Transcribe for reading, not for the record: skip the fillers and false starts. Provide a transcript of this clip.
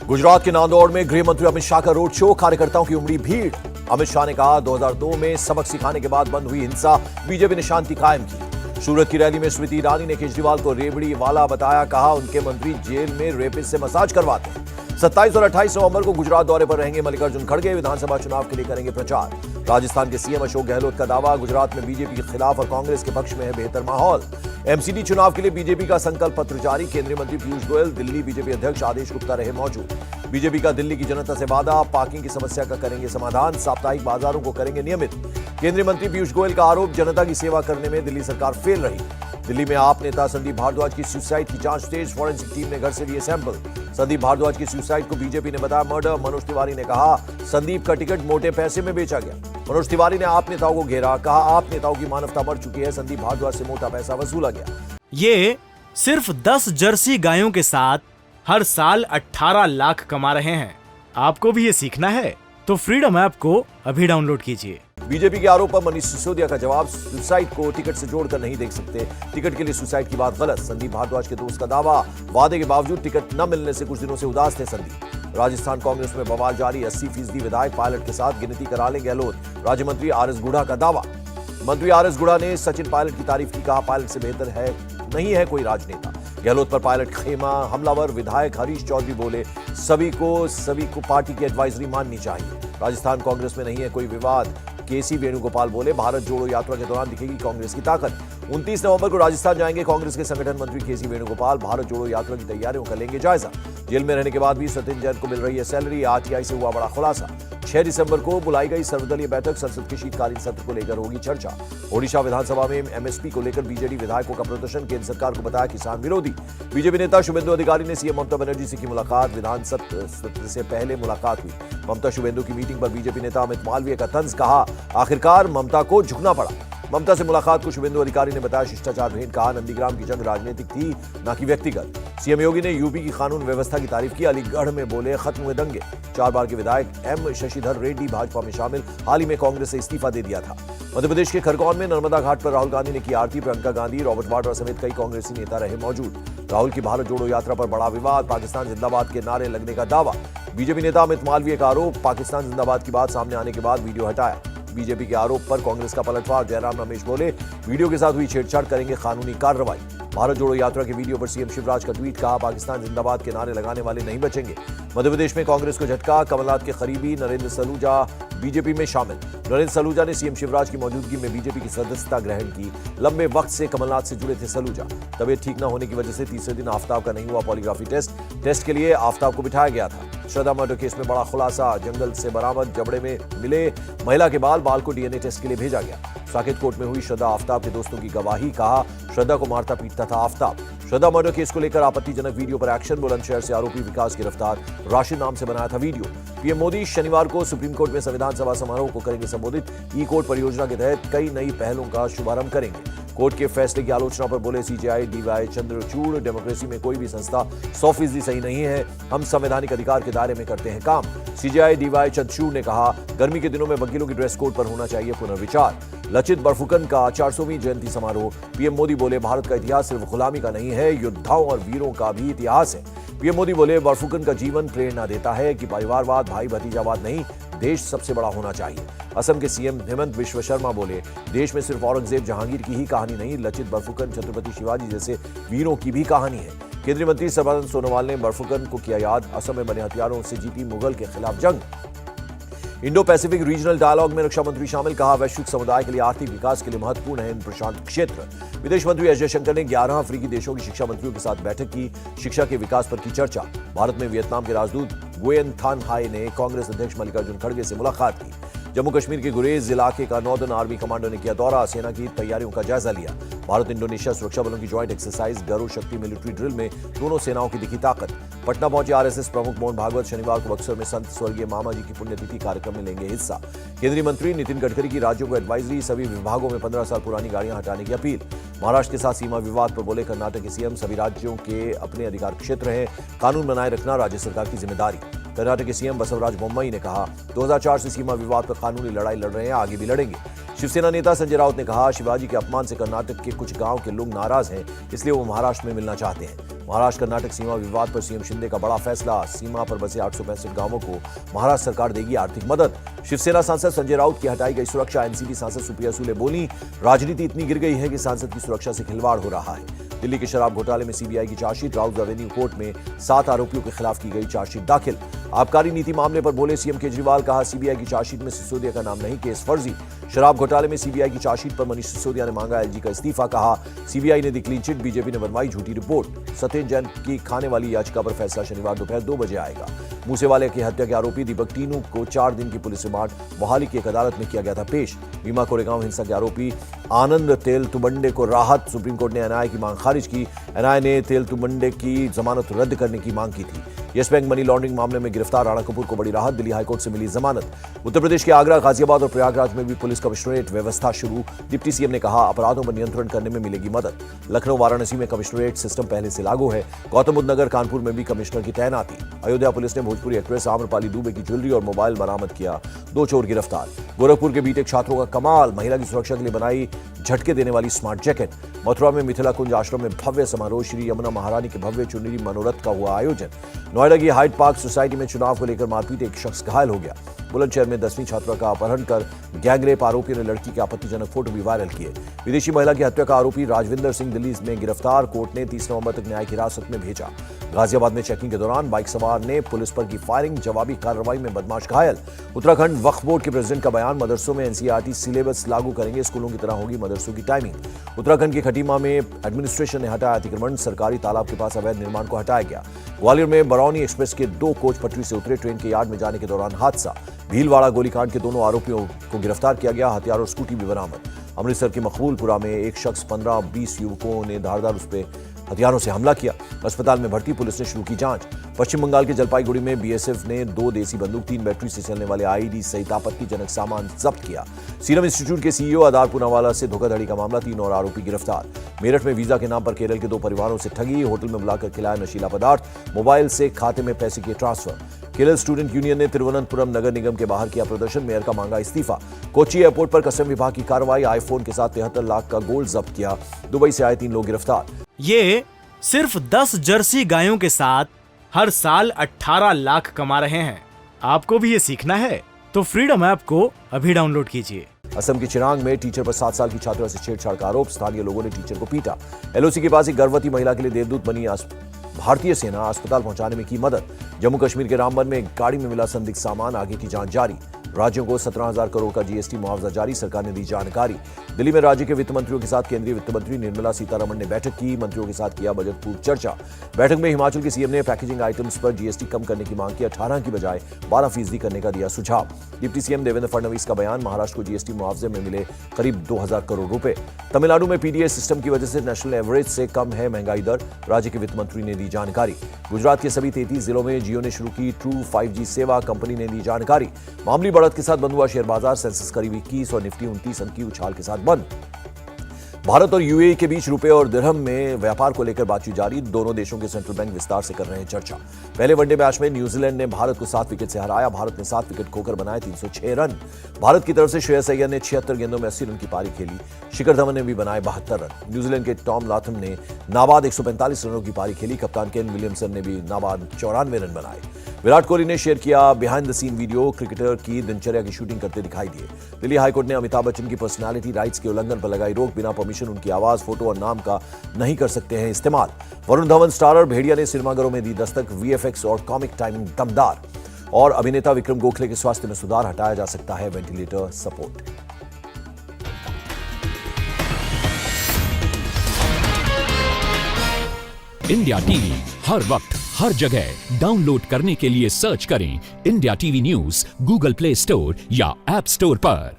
गुजरात के नांदौड़ में गृह मंत्री अमित शाह का रोड शो, कार्यकर्ताओं की उमड़ी भीड़। अमित शाह ने कहा 2002 में सबक सिखाने के बाद बंद हुई हिंसा, बीजेपी ने शांति कायम की। सूरत की रैली में स्मृति ईरानी ने केजरीवाल को रेवड़ी वाला बताया, कहा उनके मंत्री जेल में रेपिस्ट से मसाज करवाते हैं। 27 और 28 नवंबर को गुजरात दौरे पर रहेंगे मल्लिकार्जुन खड़गे, विधानसभा चुनाव के लिए करेंगे प्रचार। राजस्थान के सीएम अशोक गहलोत का दावा, गुजरात में बीजेपी के खिलाफ और कांग्रेस के पक्ष में है बेहतर माहौल। एमसीडी चुनाव के लिए बीजेपी का संकल्प पत्र जारी, केंद्रीय मंत्री पीयूष गोयल, दिल्ली बीजेपी अध्यक्ष आदेश गुप्ता रहे मौजूद। बीजेपी का दिल्ली की जनता से वादा, पार्किंग की समस्या का करेंगे समाधान, साप्ताहिक बाजारों को करेंगे नियमित। केंद्रीय मंत्री पीयूष गोयल का आरोप, जनता की सेवा करने में दिल्ली सरकार फेल रही। दिल्ली में आप नेता संदीप भारद्वाज की सुसाइड की जांच तेज, फॉरेंसिक टीम ने घर से लिए सैंपल। संदीप भारद्वाज की सुसाइड को बीजेपी ने बताया मर्डर। मनोज तिवारी ने कहा संदीप का टिकट मोटे पैसे में बेचा गया। मनोज तिवारी ने आप नेताओं को घेरा, कहा आप नेताओं की मानवता मर चुकी है, संदीप भारद्वाज से मोटा पैसा वसूला गया। ये सिर्फ 10 जर्सी गायों के साथ हर साल 18 लाख कमा रहे हैं। आपको भी ये सीखना है तो फ्रीडम ऐप को अभी डाउनलोड कीजिए। बीजेपी के आरोप पर मनीष सिसोदिया का जवाब, सुसाइड को टिकट से जोड़कर नहीं देख सकते, टिकट के लिए सुसाइड की बात गलत। संदीप भारद्वाज के दोस्त का दावा, वादे के बावजूद टिकट न मिलने से कुछ दिनों से उदास थे संदीप। राजस्थान कांग्रेस में बवाल जारी, 80% विधायक पायलट के साथ गिनती करा लें गहलोत। राज्य मंत्री आरएस गुढ़ा का दावा, मंत्री आरएस गुढ़ा ने सचिन पायलट की तारीफ की, कहा पायलट से बेहतर है नहीं है कोई राजनेता। गहलोत पर पायलट खेमा हमलावर, विधायक हरीश चौधरी बोले सभी को पार्टी की एडवाइजरी माननी चाहिए। राजस्थान कांग्रेस में नहीं है कोई विवाद, केसी वेणुगोपाल बोले भारत जोड़ो यात्रा के दौरान दिखेगी कांग्रेस की ताकत। 29 नवंबर को राजस्थान जाएंगे कांग्रेस के संगठन मंत्री केसी वेणुगोपाल, भारत जोड़ो यात्रा की तैयारियों का लेंगे जायजा। जेल में रहने के बाद भी सत्येंद्र जैन को मिल रही है सैलरी, आरटीआई से हुआ बड़ा खुलासा। 6 दिसंबर को बुलाई गई सर्वदलीय बैठक, संसद के शीतकालीन सत्र को लेकर होगी चर्चा। ओडिशा विधानसभा में एमएसपी को लेकर बीजेडी विधायकों का प्रदर्शन, केंद्र सरकार को बताया किसान विरोधी। बीजेपी नेता शुभेंदु अधिकारी ने सीएम ममता बनर्जी से की मुलाकात, विधान सत्र से पहले मुलाकात हुई। ममता शुभेंदु की मीटिंग पर बीजेपी नेता अमित मालवीय का तंज, कहा आखिरकार ममता को झुकना पड़ा। ममता से मुलाकात को शुभेंदु अधिकारी ने बताया शिष्टाचार भेंट, कहा नंदीग्राम की जंग राजनीतिक थी न कि व्यक्तिगत। सीएम योगी ने यूपी की कानून व्यवस्था की तारीफ की, अलीगढ़ में बोले खत्म हुए दंगे। 4 बार के विधायक एम शशिधर रेड्डी भाजपा में शामिल, हाल ही में कांग्रेस से इस्तीफा दे दिया था। मध्य प्रदेश के खरगोन में नर्मदा घाट पर राहुल गांधी ने की आरती, प्रियंका गांधी, रॉबर्ट वाड्रा समेत कई कांग्रेसी नेता रहे मौजूद। राहुल की भारत जोड़ो यात्रा पर बड़ा विवाद, पाकिस्तान जिंदाबाद के नारे लगने का दावा। बीजेपी नेता अमित मालवीय का आरोप, पाकिस्तान जिंदाबाद की बात सामने आने के बाद वीडियो हटाया। बीजेपी के आरोप पर कांग्रेस का पलटवार, जयराम रमेश बोले वीडियो के साथ हुई छेड़छाड़, करेंगे कानूनी कार्रवाई। भारत जोड़ो यात्रा के वीडियो पर सीएम शिवराज का ट्वीट, कहा पाकिस्तान जिंदाबाद के नारे लगाने वाले नहीं बचेंगे। मध्य प्रदेश में कांग्रेस को झटका, कमलनाथ के करीबी नरेंद्र सलूजा बीजेपी में शामिल। नरेंद्र सलूजा ने सीएम शिवराज की मौजूदगी में बीजेपी की सदस्यता ग्रहण की। लंबे वक्त से कमलनाथ से जुड़े थे सलूजा। तबियत ठीक न होने की वजह से तीसरे दिन आफ्ताब का नहीं हुआ पॉलीग्राफी टेस्ट के लिए आफ्ताब को बिठाया गया था। श्रद्धा मर्डर केस में बड़ा खुलासा, जंगल से बरामद जबड़े में मिले महिला के बाल को डीएनए टेस्ट के लिए भेजा गया। साकेत कोर्ट में हुई श्रद्धा आफ्ताब के दोस्तों की गवाही, कहा श्रद्धा को मारता पीटता था आफ्ताब। श्रद्धा मर्डर केस को लेकर आपत्तिजनक वीडियो पर एक्शन, बुलंदशहर से आरोपी विकास गिरफ्तार, राशिद नाम से बनाया था वीडियो। पीएम मोदी शनिवार को सुप्रीम कोर्ट में संविधान सभा समारोह को करेंगे संबोधित। ई कोर्ट परियोजना के तहत कई नई पहलों का शुभारंभ करेंगे। कोर्ट के फैसले की आलोचना पर बोले सीजेआई डीवाई चंद्रचूड़, डेमोक्रेसी में कोई भी संस्था 100% सही नहीं है, हम संवैधानिक अधिकार के दायरे में करते हैं काम। सीजेआई डीवाई चंद्रचूड़ ने कहा गर्मी के दिनों में वकीलों की ड्रेस कोड पर होना चाहिए पुनर्विचार। लचित बरफुकन का 400वीं जयंती समारोह, पीएम मोदी बोले भारत का इतिहास सिर्फ गुलामी का नहीं है, योद्धाओं और वीरों का भी इतिहास है। पीएम मोदी बोले बरफुकन का जीवन प्रेरणा देता है कि परिवारवाद, भाई भतीजावाद नहीं, देश सबसे बड़ा होना चाहिए। असम के सीएम हेमंत बिश्व शर्मा बोले देश में सिर्फ औरंगजेब जहांगीर की ही कहानी नहीं, लचित बरफुकन, छत्रपति शिवाजी जैसे वीरों की भी कहानी है। केंद्रीय मंत्री सर्बानंद सोनोवाल ने बरफुकन को किया याद, असम में बने हथियारों से जीती मुगल के खिलाफ जंग। इंडो पैसिफिक रीजनल डायलॉग में रक्षा मंत्री शामिल, कहा वैश्विक समुदाय के लिए आर्थिक विकास के लिए महत्वपूर्ण है इंडो प्रशांत क्षेत्र। विदेश मंत्री एस जयशंकर ने 11 अफ्रीकी देशों की शिक्षा मंत्रियों के साथ बैठक की, शिक्षा के विकास पर की चर्चा। भारत में वियतनाम के राजदूत गुएन थान हाई ने कांग्रेस अध्यक्ष मल्लिकार्जुन खड़गे से मुलाकात की। जम्मू कश्मीर के गुरेज इलाके का नॉर्दर्न आर्मी कमांडर ने किया दौरा, सेना की तैयारियों का जायजा लिया। भारत इंडोनेशिया सुरक्षा बलों की ज्वाइंट एक्सरसाइज गरुड़ शक्ति मिलिट्री ड्रिल में दोनों सेनाओं की दिखी ताकत। पटना पहुंचे आरएसएस प्रमुख मोहन भागवत, शनिवार को बक्सर में संत स्वर्गीय मामा जी की पुण्यतिथि कार्यक्रम में लेंगे हिस्सा। केंद्रीय मंत्री नितिन गडकरी की राज्यों को एडवाइजरी, सभी विभागों में 15 साल पुरानी गाड़ियां हटाने की अपील। महाराष्ट्र के साथ सीमा विवाद पर बोले कर्नाटक के सीएम सभी राज्यों के अपने अधिकार क्षेत्र हैं, कानून बनाए रखना राज्य सरकार की जिम्मेदारी। कर्नाटक के सीएम बसवराज बोम्मई ने कहा 2004 से सीमा विवाद पर कानूनी लड़ाई लड़ रहे हैं, आगे भी लड़ेंगे। शिवसेना नेता संजय राउत ने कहा, शिवाजी के अपमान से कर्नाटक के कुछ गांव के लोग नाराज हैं, इसलिए वो महाराष्ट्र में मिलना चाहते हैं। महाराष्ट्र कर्नाटक सीमा विवाद पर सीएम शिंदे का बड़ा फैसला, सीमा पर बसे 865 गांवों को महाराष्ट्र सरकार देगी आर्थिक मदद। शिवसेना सांसद संजय राउत की हटाई गई सुरक्षा। एनसीपी सांसद सुप्रिया सुले बोली, राजनीति इतनी गिर गई है कि सांसद की सुरक्षा से खिलवाड़ हो रहा है। दिल्ली के शराब घोटाले में सीबीआई की चार्जशीट, राउत एवेन्यू कोर्ट में 7 आरोपियों के खिलाफ की गई चार्जशीट दाखिल। आबकारी नीति मामले पर बोले सीएम केजरीवाल, कहा सीबीआई की चार्जशीट में सिसोदिया का नाम नहीं, केस फर्जी। शराब घोटाले में सीबीआई की चार्जशीट पर मनीष सिसोदिया ने मांगा एलजी का इस्तीफा, कहा सीबीआई ने दी क्लीन चिट, बीजेपी ने बनवाई झूठी रिपोर्ट। सत्येंद्र जैन की खाने वाली याचिका पर फैसला शनिवार दोपहर 2 बजे आएगा। मूसेवाले की हत्या के आरोपी दीपक टीनू को 4 दिन की पुलिस रिमांड मोहाली की एक अदालत में किया गया था पेश। भीमा कोरेगांव हिंसा के आरोपी आनंद तेलतुंबडे को राहत, सुप्रीम कोर्ट ने एनआईए की मांग खारिज की। एनआईए ने तेलतुंबडे की जमानत रद्द करने की मांग की थी। येस बैंक मनी लॉन्ड्रिंग मामले में गिरफ्तार राणा कपूर को बड़ी राहत, दिल्ली हाईकोर्ट से मिली जमानत। उत्तर प्रदेश के आगरा, गाजियाबाद और प्रयागराज में भी पुलिस कमिश्नरेट व्यवस्था शुरू। डिप्टी सीएम ने कहा, अपराधों पर नियंत्रण करने में मिलेगी मदद। लखनऊ, वाराणसी में कमिश्नरेट सिस्टम पहले से लागू है। गौतम बुद्ध नगर, कानपुर में भी कमिश्नर की तैनाती। अयोध्या पुलिस ने भोजपुरी एक्ट्रेस आम्रपाली दुबे की ज्वेलरी और मोबाइल बरामद किया, 2 चोर गिरफ्तार। गोरखपुर के बीटेक छात्रों का कमाल, महिला की सुरक्षा के लिए बनाई झटके देने वाली स्मार्ट जैकेट। मथुरा में मिथिला कुंज आश्रम में भव्य समारोह, श्री यमुना महारानी के भव्य चुनरी मनोरथ का हुआ आयोजन। नोएडा की हाइट पार्क सोसाइटी में चुनाव को लेकर मारपीट, एक शख्स घायल हो गया। बुलंदशहर में 10वीं छात्रा का अपहरण कर गैंगरेप आरोपी ने लड़की के आपत्तिजनक फोटो भी वायरल किए। विदेशी महिला की हत्या का आरोपी राजविंदर सिंह दिल्ली में गिरफ्तार, कोर्ट ने 30 नवंबर तक न्यायिक हिरासत में भेजा। गाजियाबाद में चेकिंग के दौरान बाइक सवार ने पुलिस पर की फायरिंग, जवाबी कार्रवाई में बदमाश घायल। उत्तराखंड वक्फ बोर्ड के प्रेसिडेंट का बयान, मदरसों में एनसीईआरटी सिलेबस लागू करेंगे, स्कूलों की तरह होगी मदरसों की टाइमिंग। उत्तराखंड के खटीमा में एडमिनिस्ट्रेशन ने हटाया अतिक्रमण, सरकारी तालाब के पास अवैध निर्माण को हटाया गया। ग्वालियर में बरौनी एक्सप्रेस के 2 कोच पटरी से उतरे, ट्रेन के यार्ड में जाने के दौरान हादसा। भीलवाड़ा गोलीकांड के दोनों आरोपियों को गिरफ्तार किया गया, हथियार और स्कूटी भी बरामद। अमृतसर के मकबूलपुरा में एक शख्स 15-20 युवकों ने धारदार उस पर हथियारों से हमला किया, अस्पताल में भर्ती, पुलिस ने शुरू की जांच। पश्चिम बंगाल के जलपाईगुड़ी में बीएसएफ ने 2 देसी बंदूक, 3 बैटरी से चलने वाले आईईडी सहित आपत्तिजनक सामान जब्त किया। सीरम इंस्टीट्यूट के सीईओ आधार पूनावाला से धोखाधड़ी का मामला, 3 और आरोपी गिरफ्तार। मेरठ में वीजा के नाम पर केरल के 2 परिवारों से ठगी, होटल में बुलाकर खिलाया नशीला पदार्थ, मोबाइल से खाते में पैसे किए ट्रांसफर। केरल स्टूडेंट यूनियन ने तिरुवनंतपुरम नगर निगम के बाहर किया प्रदर्शन, मेयर का मांगा इस्तीफा। कोच्चि एयरपोर्ट पर कस्टम विभाग की कार्रवाई, आईफोन के साथ 73 लाख का गोल्ड जब्त किया। दुबई से आए 3 लोग गिरफ्तार। ये सिर्फ 10 जर्सी गायों के साथ हर साल 18 लाख कमा रहे हैं। आपको भी ये सीखना है तो फ्रीडम ऐप को अभी डाउनलोड कीजिए। असम के चिरांग में टीचर पर 7 साल की छात्रा से छेड़छाड़ का आरोप, स्थानीय लोगों ने टीचर को पीटा। एलओसी के पास एक गर्भवती महिला के लिए देवदूत बनी भारतीय सेना, अस्पताल पहुंचाने में की मदद। जम्मू कश्मीर के रामबन में एक गाड़ी में मिला संदिग्ध सामान, आगे की जांच जारी। राज्यों को 17,000 करोड़ का जीएसटी मुआवजा जारी, सरकार ने दी जानकारी। दिल्ली में राज्य के वित्त मंत्रियों के साथ केंद्रीय वित्त मंत्री निर्मला सीतारमण ने बैठक की, मंत्रियों के साथ किया बजट पूर्व चर्चा। बैठक में हिमाचल के सीएम ने पैकेजिंग आइटम्स पर जीएसटी कम करने की मांग की, 18 की बजाय 12% करने का दिया सुझाव। डिप्टी सीएम देवेंद्र फडणवीस का बयान, महाराष्ट्र को जीएसटी मुआवजे में मिले करीब 2,000 करोड़ रुपए। तमिलनाडु में पीडीएस सिस्टम की वजह से नेशनल एवरेज से कम है महंगाई दर, राज्य के वित्त मंत्री ने दी जानकारी। गुजरात के सभी 33 जिलों में जियो ने शुरू की ट्रू 5G सेवा, कंपनी ने दी जानकारी। मामूली बढ़त के साथ बंद हुआ शेयर बाजार, सेंसेक्स करीब 21 और निफ्टी 29 अंक की उछाल के साथ बंद। भारत और यूएई के बीच रुपए और दिरहम में व्यापार को लेकर बातचीत जारी, दोनों देशों के सेंट्रल बैंक विस्तार से कर रहे हैं चर्चा। पहले वनडे मैच में न्यूजीलैंड ने भारत को 7 विकेट से हराया, भारत ने 7 विकेट खोकर बनाए 306 रन। भारत की तरफ से श्रेयस अय्यर ने 76 गेंदों में 80 रन की पारी खेली, शिखर धवन ने भी बनाए 72 रन। न्यूजीलैंड के टॉम लाथम ने नाबाद 145 रनों की पारी खेली, कप्तान केन विलियमसन ने भी नाबाद 94 रन बनाए। विराट कोहली ने शेयर किया behind the scene video, cricketer की दिनचर्या की शूटिंग करते दिखाई दिए। दिल्ली हाईकोर्ट ने अमिताभ बच्चन की पर्सनालिटी राइट्स के उल्लंघन पर लगाई रोक, बिना परमिशन उनकी आवाज, फोटो और नाम का नहीं कर सकते हैं इस्तेमाल। वरुण धवन स्टारर भेड़िया ने सिनेमाघरों में दी दस्तक, वीएफएक्स और कॉमिक टाइमिंग दमदार। और अभिनेता विक्रम गोखले के स्वास्थ्य में सुधार, हटाया जा सकता है वेंटिलेटर सपोर्ट। इंडिया टीवी हर वक्त हर जगह डाउनलोड करने के लिए सर्च करें India TV news Google play store या ऐप स्टोर पर।